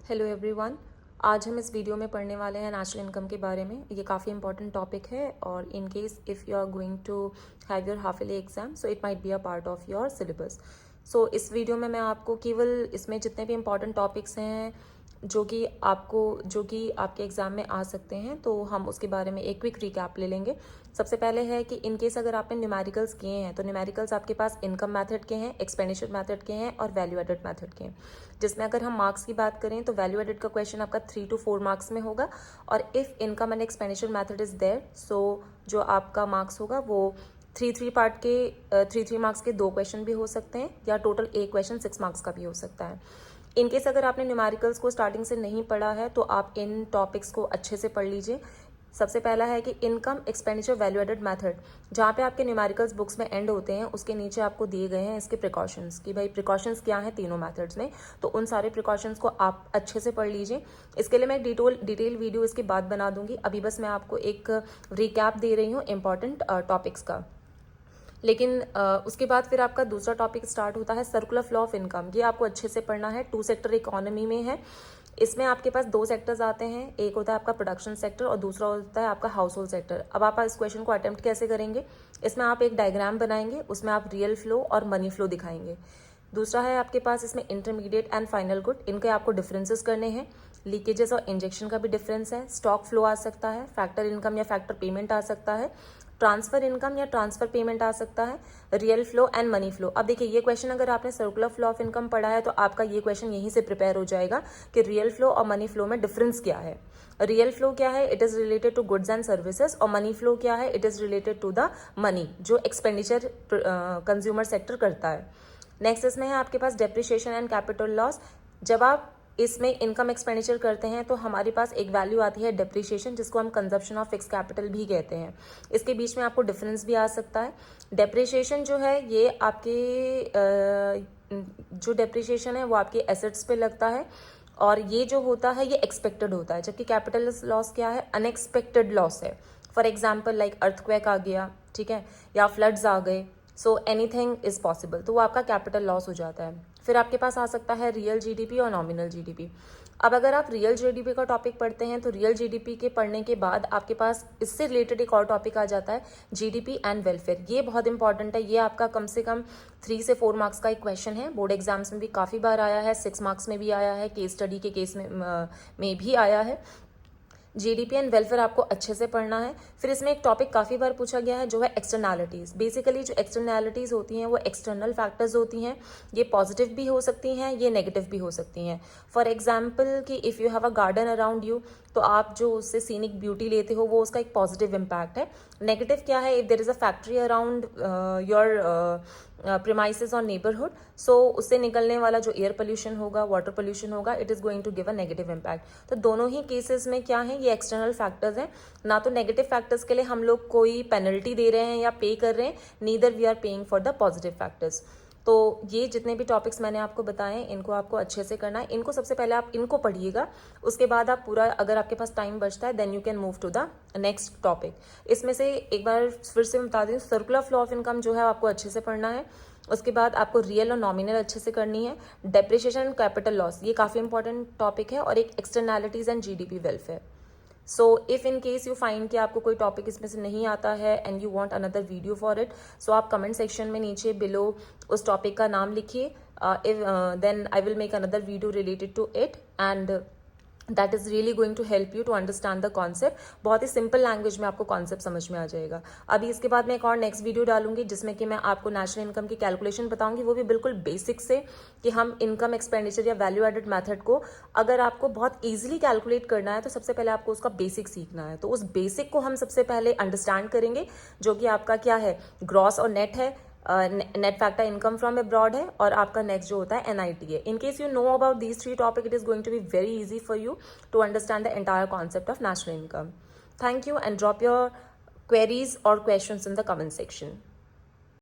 Hello everyone. आज हम इस वीडियो में पढ़ने वाले हैं नेशनल इनकम के बारे में। ये काफ़ी इंपॉर्टेंट टॉपिक है और in case if you are going to have your half yearly exam so it might be a part of your syllabus. So इस वीडियो में मैं आपको केवल इसमें जितने भी इंपॉर्टेंट टॉपिक्स हैं जो कि आपके एग्ज़ाम में आ सकते हैं, तो हम उसके बारे में एक क्विक रिकैप ले लेंगे। सबसे पहले है कि इन केस अगर आपने न्यूमेरिकल्स किए हैं तो न्यूमेरिकल्स आपके पास इनकम मेथड के हैं, एक्सपेंडिचर मेथड के हैं और वैल्यू एडेड मेथड के हैं। जिसमें अगर हम मार्क्स की बात करें तो वैल्यू एडेड का क्वेश्चन आपका 3 to 4 मार्क्स में होगा और if income and expenditure method is there so जो आपका मार्क्स होगा वो थ्री मार्क्स के 2 क्वेश्चन भी हो सकते हैं या टोटल एक क्वेश्चन 6 मार्क्स का भी हो सकता है। इनकेस अगर आपने न्यूमेरिकल्स को स्टार्टिंग से नहीं पढ़ा है तो आप इन टॉपिक्स को अच्छे से पढ़ लीजिए। सबसे पहला है कि income expenditure value added method, जहाँ पे आपके न्यूमेरिकल्स बुक्स में एंड होते हैं उसके नीचे आपको दिए गए हैं इसके प्रिकॉशंस कि भाई प्रिकॉशंस क्या हैं तीनों मेथड्स में, तो उन सारे प्रिकॉशंस को आप अच्छे से पढ़ लीजिए। इसके लिए मैं डिटेल वीडियो इसके बाद बना दूंगी, अभी बस मैं आपको एक रिकैप दे रही हूँ इंपॉर्टेंट टॉपिक्स का। लेकिन उसके बाद फिर आपका दूसरा टॉपिक स्टार्ट होता है सर्कुलर फ्लो ऑफ इनकम। ये आपको अच्छे से पढ़ना है, 2 सेक्टर इकोनॉमी में है। इसमें आपके पास 2 सेक्टर्स आते हैं, एक होता है आपका प्रोडक्शन सेक्टर और दूसरा होता है आपका हाउस होल्ड सेक्टर। अब आप इस क्वेश्चन को अटेम्प्ट कैसे करेंगे, इसमें आप एक डायग्राम बनाएंगे, उसमें आप रियल फ्लो और मनी फ्लो दिखाएंगे। दूसरा है आपके पास इसमें इंटरमीडिएट एंड फाइनल गुड, इनके आपको डिफरेंसेस करने हैं। लीकेजेस और इंजेक्शन का भी डिफरेंस है, स्टॉक फ्लो आ सकता है, फैक्टर इनकम या फैक्टर पेमेंट आ सकता है, ट्रांसफर इनकम या ट्रांसफर पेमेंट आ सकता है, real flow and money flow. अब देखिए ये क्वेश्चन अगर आपने सर्कुलर फ्लो ऑफ इनकम पढ़ा है तो आपका ये क्वेश्चन यहीं से प्रिपेयर हो जाएगा कि रियल फ्लो और मनी फ्लो में डिफरेंस क्या है। रियल फ्लो क्या है, it is related to goods and services, और मनी फ्लो क्या है, it is related to the money जो एक्सपेंडिचर कंज्यूमर सेक्टर करता है। नेक्स्ट इसमें है आपके पास डेप्रिसिएशन एंड कैपिटल लॉस। जब आप इसमें इनकम एक्सपेंडिचर करते हैं तो हमारे पास एक वैल्यू आती है डेप्रिसिएशन, जिसको हम कंजप्शन ऑफ फिक्स कैपिटल भी कहते हैं। इसके बीच में आपको डिफरेंस भी आ सकता है। डेप्रिसिएशन जो है ये आपके जो डेप्रिसिएशन है वो आपके एसेट्स पे लगता है और ये जो होता है ये एक्सपेक्टेड होता है, जबकि कैपिटल लॉस क्या है, अनएक्सपेक्टेड लॉस है। फॉर एग्जाम्पल लाइक अर्थक्वेक आ गया, ठीक है, या फ्लड्स आ गए, सो एनीथिंग इज पॉसिबल, तो वो आपका कैपिटल लॉस हो जाता है। फिर आपके पास आ सकता है रियल जीडीपी और नॉमिनल जीडीपी। अब अगर आप रियल जीडीपी का टॉपिक पढ़ते हैं तो रियल जीडीपी के पढ़ने के बाद आपके पास इससे रिलेटेड एक और टॉपिक आ जाता है जीडीपी एंड वेलफेयर। ये बहुत इंपॉर्टेंट है, ये आपका कम से कम 3 से 4 मार्क्स का एक क्वेश्चन है। बोर्ड एग्जाम्स में भी काफ़ी बार आया है, 6 मार्क्स में भी आया है, केस स्टडी के केस में भी आया है। जीडीपी एंड वेलफेयर आपको अच्छे से पढ़ना है। फिर इसमें एक टॉपिक काफ़ी बार पूछा गया है जो है एक्सटर्नैलिटीज़। बेसिकली जो एक्सटर्नैलिटीज़ होती हैं वो एक्सटर्नल फैक्टर्स होती हैं, ये पॉजिटिव भी हो सकती हैं, ये नेगेटिव भी हो सकती हैं। फॉर एग्जाम्पल कि if you have a garden around you, तो आप जो उससे सीनिक ब्यूटी लेते हो वो उसका एक पॉजिटिव इम्पैक्ट है। नेगेटिव क्या है, if there is a factory around your premises और नेबरहुड, सो उससे निकलने वाला जो एयर पोल्यूशन होगा, वाटर पोल्यूशन होगा, it is going to give a negative impact. तो दोनों ही केसेस में क्या है, ये एक्सटर्नल फैक्टर्स हैं। ना तो नेगेटिव फैक्टर्स के लिए हम लोग कोई पेनल्टी दे रहे हैं या पे कर रहे हैं, neither we are paying for the positive factors. तो ये जितने भी टॉपिक्स मैंने आपको बताए इनको आपको अच्छे से करना है। इनको सबसे पहले आप इनको पढ़िएगा, उसके बाद आप पूरा, अगर आपके पास टाइम बचता है then you can move to the next topic. इसमें से एक बार फिर से बता दें, सर्कुलर फ्लो ऑफ इनकम जो है आपको अच्छे से पढ़ना है। उसके बाद आपको रियल और नॉमिनल अच्छे से करनी है। डेप्रिसिएशन एंड कैपिटल लॉस ये काफ़ी इंपॉर्टेंट टॉपिक है, और एक externalities and GDP welfare. So if in case you find कि आपको कोई टॉपिक इसमें से नहीं आता है and you want another video for it, so आप कमेंट सेक्शन में नीचे बिलो उस टॉपिक का नाम लिखिए, then I will make another video related to it and that is really going to help you to understand the concept. बहुत ही simple language में आपको कॉन्सेप्ट समझ में आ जाएगा। अभी इसके बाद मैं एक और नेक्स्ट वीडियो डालूंगी जिसमें कि मैं आपको नेशनल इनकम की कैलकुलेशन बताऊंगी, वो भी बिल्कुल बेसिक से, कि हम इनकम एक्सपेंडिचर या वैल्यू एडेड मेथड को अगर आपको बहुत ईजिली कैलकुलेट करना है तो सबसे पहले आपको उसका बेसिक सीखना है। तो उस बेसिक को हम सबसे पहले अंडरस्टैंड करेंगे, जो कि आपका क्या है, ग्रॉस और नेट है, net factor income from abroad है, और आपका नेक्स्ट जो होता है एनआईटी है। In case you know about these 3 topic, it is going to be very easy for you to understand the entire concept of national income. Thank you and drop your queries or questions in the comment section.